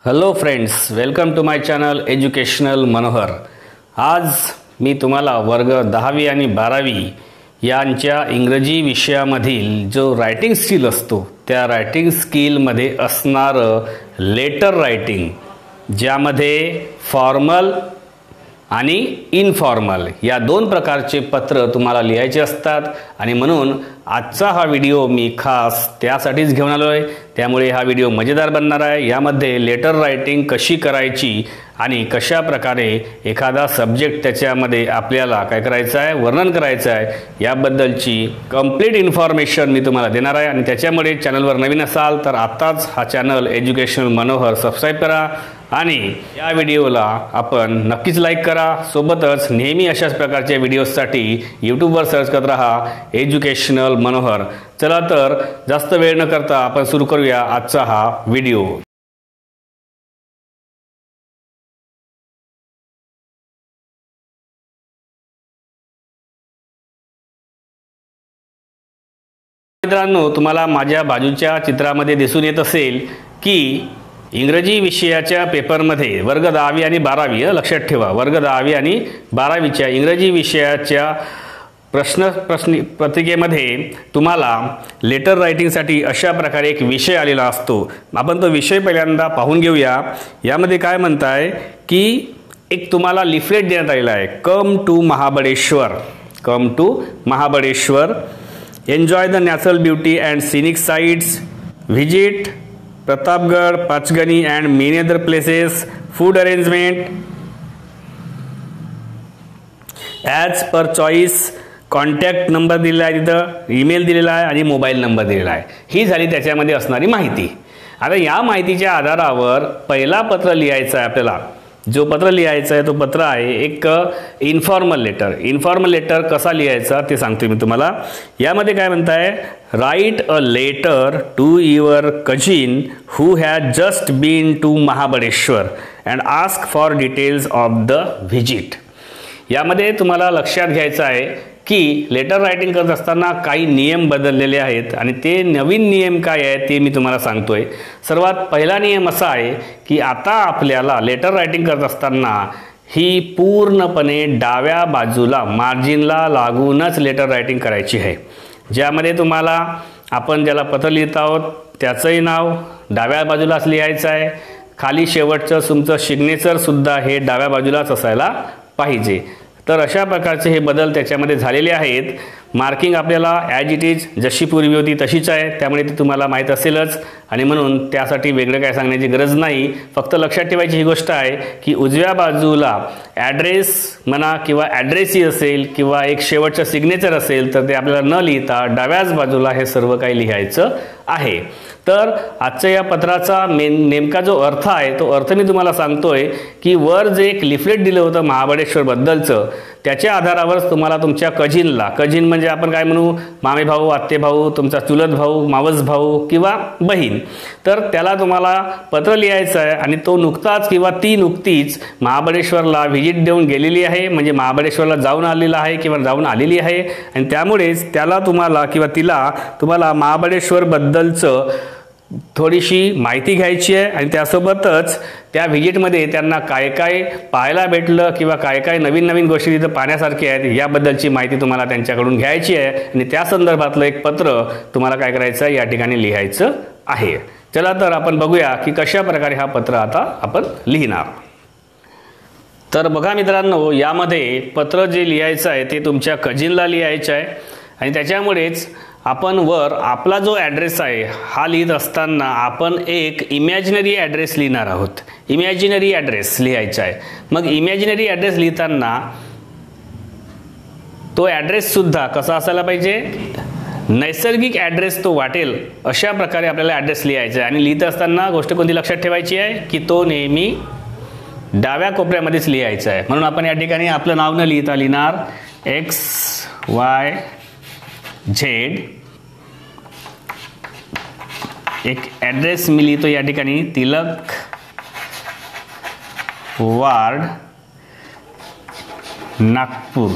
Hello friends, welcome to my channel educational Manohar. आज मी तुम्हाला वर्ग 10वी आणि 12वी यांच्या इंग्रजी विषयामधील जो रायटिंग स्किल असतो त्या रायटिंग स्किलमध्ये असणारं लेटर रायटिंग, ज्यामध्ये फॉर्मल आणि इनफॉर्मल या दोन प्रकारचे पत्र तुम्हाला लिहायचे असतात आणि म्हणून आजचा हा व्हिडिओ मी खास त्यासाठीच घेऊन आलो आहे। त्यामुळे हा व्हिडिओ मजेदार बनणार आहे। यामध्ये लेटर रायटिंग कशी करायची आणि कशा प्रकारे एखादा सब्जेक्ट त्याच्यामध्ये आपल्याला काय करायचं आहे, वर्णन करायचं आहे, याबद्दलची कंप्लीट इन्फॉर्मेशन मी तुम्हाला देणार आहे। आणि त्याच्यामुळे चॅनलवर नवीन असाल तर आत्ताच हा चॅनल एज्युकेशनल मनोहर सबस्क्राइब करा आणि या व्हिडिओला आपण नक्कीच लाईक करा। सोबतच नेहमी अशाच प्रकारच्या व्हिडिओसाठी यूट्यूबवर सर्च करत रहा एज्युकेशनल मनोहर। चला तर जास्त वेळ न करता आपण सुरू करूया आजचा हा व्हिडिओ। मित्रांनो, तुम्हाला माझ्या बाजूच्या चित्रामध्ये दिसून येत असेल की इंग्रजी विषयाच्या पेपरमध्ये वर्ग 10वी आणि 12वी लक्षात ठेवा, वर्ग 10वी आणि 12वीच्या इंग्रजी विषयाच्या प्रश्न पत्रिकेमध्ये तुम्हाला लेटर रायटिंगसाठी अशा प्रकारे एक विषय आलेला असतो। आपण तो विषय पहिल्यांदा पाहून घेऊया। यामध्ये काय म्हणताय की एक तुम्हाला लिफलेट देण्यात आलेला आहे, come to Mahabaleshwar, come to Mahabaleshwar, enjoy the natural beauty and scenic sites, visit Pratapgad, Panchgani and many other places, food arrangement as per choice, contact number दिलेला आहे, तिथं ईमेल दिलेला आहे आणि मोबाईल नंबर दिलेला आहे। ही झाली त्याच्यामध्ये असणारी माहिती। आता या माहितीच्या आधारावर पहिला पत्र लिहायचा आहे आपल्याला। जो पत्र लिहायचा आहे तो पत्र आहे एक इन्फॉर्मल लेटर। इन्फॉर्मल लेटर कसा लिहायचा ते सांगतो मी तुम्हाला। यामध्ये काय म्हणताय, write a letter to your cousin who has just been to Mahabaleshwar and ask for details of the visit. यामध्ये तुम्हाला लक्षात घ्यायचं आहे की लेटर रायटिंग करत असताना काही नियम बदललेले आहेत आणि ते नवीन नियम काय आहे ते मी तुम्हाला सांगतोय। सर्वात पहिला नियम असा आहे की आता आपल्याला लेटर रायटिंग करत असताना ही पूर्णपणे डाव्या बाजूला मार्जिनला लागूनच लेटर रायटिंग करायची आहे। ज्यामध्ये तुम्हाला आपण ज्याला पत्र लिहित आहोत त्याचंही नाव डाव्या बाजूलाच लिहायचं आहे। खाली शेवटचं तुमचं सिग्नेचरसुद्धा हे डाव्या बाजूलाच असायला पाहिजे। तर अशा प्रकारचे हे बदल त्याच्यामध्ये झालेले आहेत। मार्किंग आपल्याला ॲज इट इज जशी पूर्वी होती तशीच आहे, त्यामुळे ती तुम्हाला माहीत असेलच आणि म्हणून त्यासाठी वेगळं काय सांगण्याची गरज नाही। फक्त लक्षात ठेवायची ही गोष्ट आहे की उजव्या बाजूला ॲड्रेस म्हणा किंवा ॲड्रेसही असेल किंवा एक शेवटचं सिग्नेचर असेल तर ते आपल्याला न लिहिता डाव्याच बाजूला हे सर्व काही लिहायचं आहे। तर आजच्या या पत्राचा नेमका जो अर्थ आहे तो अर्थ मी तुम्हाला सांगतोय की वर जे एक लिफलेट दिलं होतं महाबळेश्वरबद्दलचं, त्याच्या आधारावरच तुम्हाला तुमच्या कझिनला, कझिन म्हणजे आपण काय म्हणू, मामे भाऊ, आत्ते भाऊ, तुमचा चुलत भाऊ, मावस भाऊ किंवा बहीण, तर त्याला तुम्हाला पत्र लिहायचं आहे आणि तो नुकताच किंवा ती नुकतीच महाबळेश्वरला व्हिजिट देऊन गेलेली आहे, म्हणजे महाबळेश्वरला जाऊन आलेला आहे किंवा जाऊन आलेली आहे आणि त्यामुळेच त्याला तुम्हाला किंवा तिला तुम्हाला महाबळेश्वरबद्दलचं थोडीशी माहिती घ्यायची आहे आणि त्यासोबतच त्या व्हिजिटमध्ये त्यांना काय काय पाहायला भेटलं किंवा काय काय नवीन नवीन गोष्टी तिथं पाहण्यासारख्या आहेत याबद्दलची माहिती तुम्हाला त्यांच्याकडून घ्यायची आहे आणि त्या संदर्भातलं एक पत्र तुम्हाला काय करायचं आहे या ठिकाणी लिहायचं आहे। चला तर आपण बघूया की कशा प्रकारे हा पत्र आता आपण लिहिणार। तर बघा मित्रांनो, यामध्ये पत्र जे लिहायचं आहे ते तुमच्या कझिनला लिहायचं आहे आणि त्याच्यामुळेच आपण वर आपला जो ॲड्रेस आहे हा लिहित असताना आपण एक इमॅजिनरी ॲड्रेस लिहिणार आहोत। इमॅजिनरी ॲड्रेस लिहायचा आहे। मग इमॅजिनरी ॲड्रेस लिहिताना तो ॲड्रेससुद्धा कसा असायला पाहिजे, नैसर्गिक ॲड्रेस तो वाटेल अशा प्रकारे आपल्याला ॲड्रेस लिहायचा आहे। आणि लिहित असताना गोष्ट कोणती लक्षात ठेवायची आहे की तो नेहमी डाव्या कोपऱ्यामध्येच लिहायचा आहे। म्हणून आपण या ठिकाणी आपलं नाव न लिहिता लिहिणार XYZ, एक ॲड्रेस मी लिहितो या ठिकाणी तिलक वार्ड, नागपूर,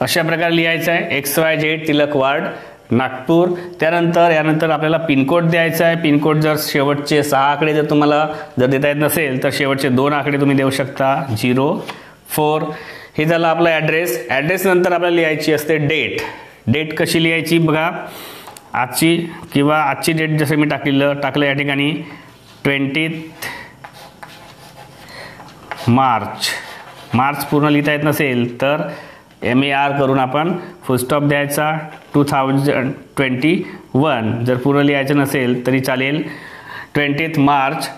अशा प्रकारे लिहायचं आहे XYZ तिलक वार्ड नागपूर. त्यानंतर यानंतर आपल्याला पिनकोड द्यायचा आहे. पिनकोड जर शेवटचे 6 आकडे जर तुम्हाला जर देता येत नसेल तर शेवटचे 2 आकडे तुम्ही देऊ शकता 04. हे झालं आपला ॲड्रेस. ॲड्रेस नंतर आपल्याला लिहायची असते डेट. डेट कशी लिहायची बघा, आजची किंवा आजची डेट जसं मी टाकलं या ठिकाणी 20 मार्च. मार्च पूर्ण लिहिता येत नसेल तर MAR करून आपण फुल स्टॉप द्यायचा. 2021 जर पूर्ण लिहायचं नसेल तरी चालेल 20 मार्च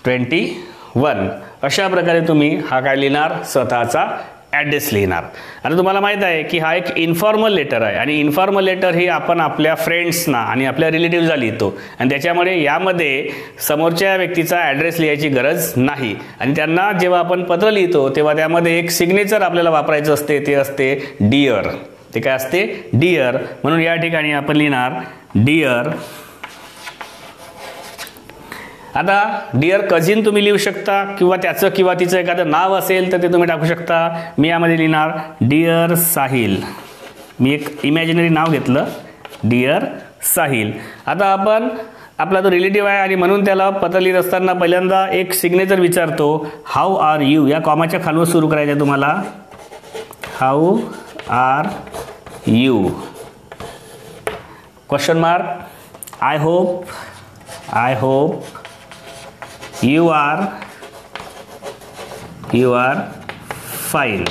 21. अशा प्रकारे तुम्ही हा काय लिहिणार, स्वतःचा ॲड्रेस लिहिणार. आता तुम्हाला माहीत आहे की हा एक इन्फॉर्मल लेटर आहे आणि इन्फॉर्मल लेटर हे आपण आपल्या फ्रेंड्सना आणि आपल्या रिलेटिव्हजला लिहितो आणि त्याच्यामुळे यामध्ये समोरच्या व्यक्तीचा ॲड्रेस लिहायची गरज नाही. आणि त्यांना जेव्हा आपण पत्र लिहितो तेव्हा त्यामध्ये एक सिग्नेचर आपल्याला वापरायचं असते, ते असते डिअर. ते काय असते, डिअर. म्हणून या ठिकाणी आपण लिहिणार डिअर. आता डिअर कझिन तुम्ही लिहू शकता किंवा त्याचं किंवा तिचं एखादं नाव असेल तर ते तुम्ही टाकू शकता. मी यामध्ये लिहिणार डिअर साहिल. मी एक इमॅजिनरी नाव घेतलं, डिअर साहिल. आता आपण आपला तो रिलेटिव्ह आहे आणि म्हणून त्याला पत्र लिहित असताना पहिल्यांदा एक सिग्नेचर विचारतो, हाऊ आर यू. या कॉमाच्या खालून सुरू करायचं आहे तुम्हाला, how are you question mark. I hope you are fine.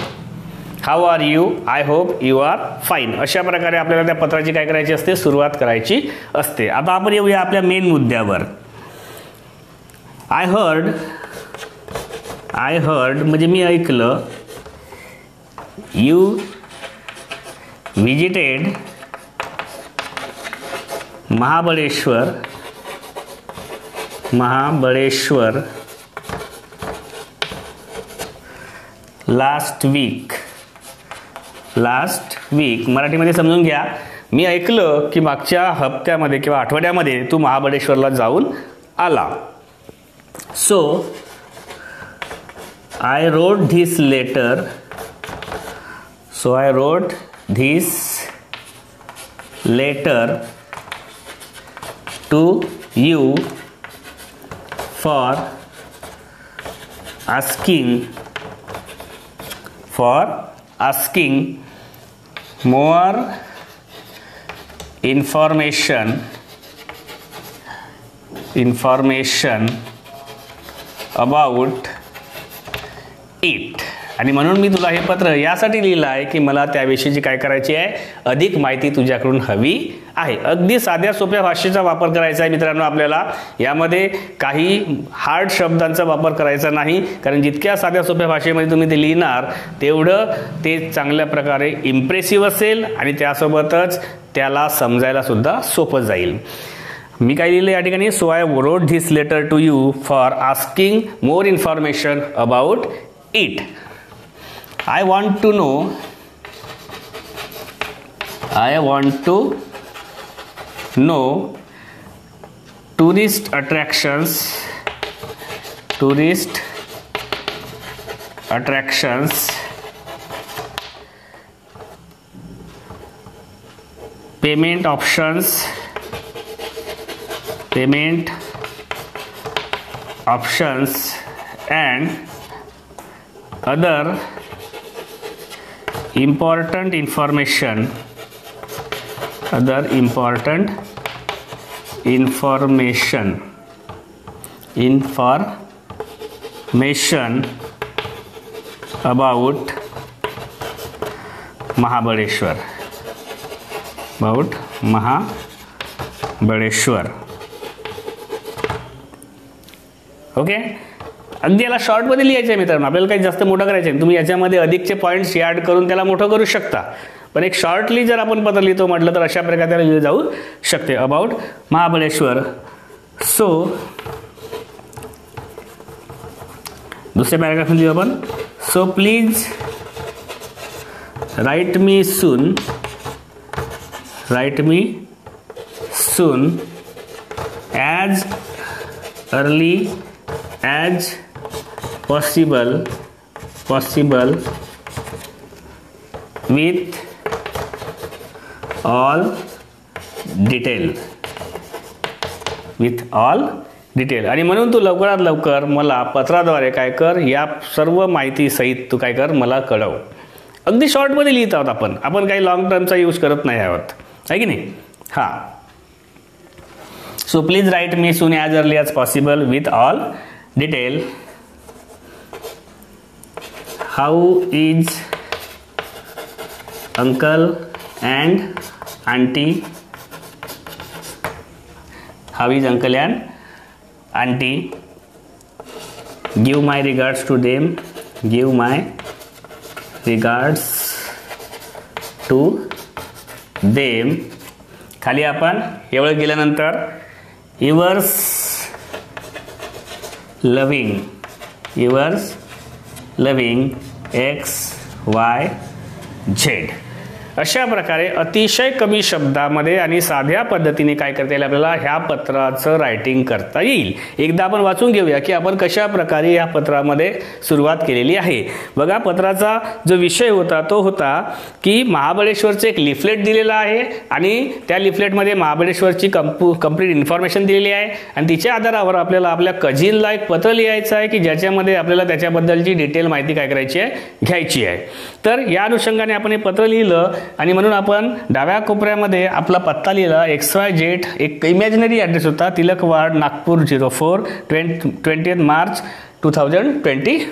how are you? I hope you are fine. अशा प्रकारे आपल्याला त्या पत्राची काय करायची असते, सुरुवात करायची असते. आता आपण येऊया आपल्या मेन मुद्द्यावर. आय हर्ड म्हणजे मी ऐकलं, you visited Mahabaleshwar last week. मराठीमध्ये समजून घ्या, मी ऐकलं की मागच्या हप्त्यामध्ये किंवा आठवड्यामध्ये तू महाबळेश्वरला जाऊन आला. So I wrote this letter to you for asking more information about it. आणि म्हणून मी तुला हे पत्र यासाठी लिहिलं आहे की मला त्याविषयीची काय करायची आहे, अधिक माहिती तुझ्याकडून हवी आहे. अगदी साध्या सोप्या भाषेचा वापर करायचा आहे मित्रांनो आपल्याला. यामध्ये काही हार्ड शब्दांचा वापर करायचा नाही, कारण जितक्या साध्या सोप्या भाषेमध्ये तुम्ही ते लिहिणार तेवढं ते चांगल्या प्रकारे इम्प्रेसिव्ह असेल आणि त्यासोबतच त्याला समजायला सुद्धा सोपं जाईल. मी काय लिहिलं या ठिकाणी, so I wrote this letter to you for asking more information about it. I want to know tourist attractions, payment options and other important information about Mahabaleshwar. Okay. अगदी याला शॉर्टमध्ये लिहायचं आहे मित्रांनो, आपल्याला काही जास्त मोठं करायचं आहे. तुम्ही याच्यामध्ये अधिकचे पॉईंट्स ॲड करून त्याला मोठं करू शकता, पण एक शॉर्टली जर आपण पत्र लिहितो म्हटलं तर अशा प्रकारे त्याला लिहिलं जाऊ शकते, अबाउट महाबळेश्वर. सो दुसऱ्या पॅराग्राफ लिहू आपण, so please write me soon as early as possible with all detail, with all detail. आणि म्हणून तू लवकरात लवकर मला पत्राद्वारे काय कर, या सर्व माहिती सहित तू काय कर, मला कळव. अगदी शॉर्टमध्ये लिहित आहोत आपण काही लॉंग टर्मचा यूज करत नाही आहोत, आहे की नाही. हां, so please write me soon as early as possible with all detail. How is uncle and aunty, how is uncle and aunty, give my regards to them, give my regards to them. खाली आपण एवढं केल्यानंतर yours loving, yours loving XYZ. अशा प्रकारे अतिशय कमी शब्दामध्ये आणि साध्या पद्धतीने काय करता येईल, आपल्याला ह्या पत्राचं रायटिंग करता येईल. एकदा आपण वाचून घेऊया की आपण कशा प्रकारे या पत्रामध्ये सुरुवात केलेली आहे. बघा, पत्राचा जो विषय होता तो होता की महाबळेश्वरचं एक लिफलेट दिलेलं आहे आणि त्या लिफलेटमध्ये महाबळेश्वरची कंप्लीट इन्फॉर्मेशन दिलेली आहे आणि तिच्या आधारावर आपल्याला आपल्या कझिनला एक पत्र लिहायचं आहे की ज्याच्यामध्ये आपल्याला त्याच्याबद्दलची डिटेल माहिती काय करायची आहे, घ्यायची आहे. तर या अनुषंगाने आपण हे पत्र लिहिलं आणि म्हणून आपण डाव्या कोपऱ्यामध्ये आपला पत्ता लिहिला XYZ. एक इमॅजिनरी ॲड्रेस होता, तिलक वार्ड, नागपूर 04, 20 मार्च 2021.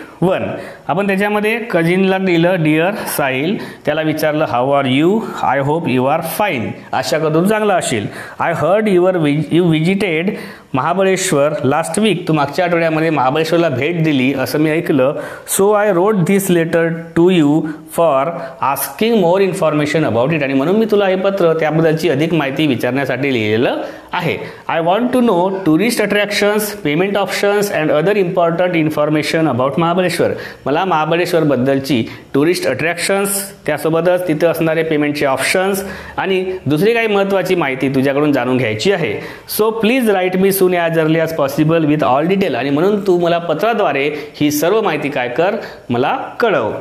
आपण त्याच्यामध्ये कझिनला दिलं डिअर साहिल. त्याला विचारलं how are you, I hope you are fine, आशा करून चांगला असेल. I heard you visited Mahabaleshwar last week, तू मागच्या आठवड्यामध्ये महाबळेश्वरला भेट दिली असं मी ऐकलं. So I wrote this letter to you for asking more information about it, आणि म्हणून मी तुला हे पत्र त्याबद्दलची अधिक माहिती विचारण्यासाठी लिहिलेलं आहे. I want to know tourist attractions, payment options and other important information about Mahabaleshwar. मला महाबळेश्वरबद्दलची टुरिस्ट अट्रॅक्शन्स, त्यासोबतच तिथं असणारे पेमेंटचे ऑप्शन्स आणि दुसरी काही महत्त्वाची माहिती तुझ्याकडून जाणून घ्यायची आहे. So please write me soon as early as possible with all detail, आणि म्हणून तू मला पत्राद्वारे ही सर्व माहिती काय कर, मला कळव.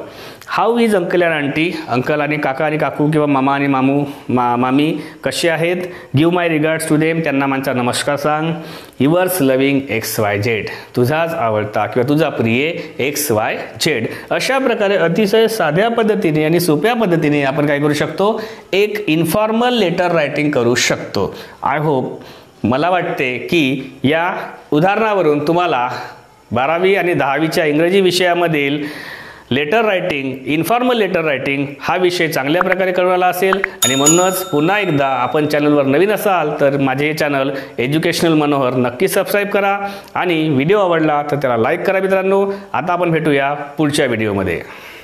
How is uncle and aunty, uncle आणि काका आणि काकू किंवा मामा आणि मामी कसे आहेत. Give my regards to them, त्यांना माझा नमस्कार सांग. युअर्स लविंग XYZ, तुझाच आवडता किंवा तुझा प्रिय XYZ. अशा प्रकारे अतिशय साध्या पद्धतीने आणि सोप्या पद्धतीने आपण काय करू शकतो, एक इन्फॉर्मल लेटर रायटिंग करू शकतो. आय होप, मला वाटते की या उदाहरणावरून तुम्हाला 12वी आणि 10वीच्या इंग्रजी विषयामधील letter writing, informal letter writing हा विषय चांगल्या प्रकारे कळवला असेल. आणि म्हणूनच पुन्हा एकदा आपण चॅनलवर नवीन असाल तर माझे हे चॅनल एज्युकेशनल मनोहर नक्की सबस्क्राईब करा आणि व्हिडिओ आवडला तर त्याला लाईक करा मित्रांनो. आता आपण भेटूया पुढच्या व्हिडिओमध्ये.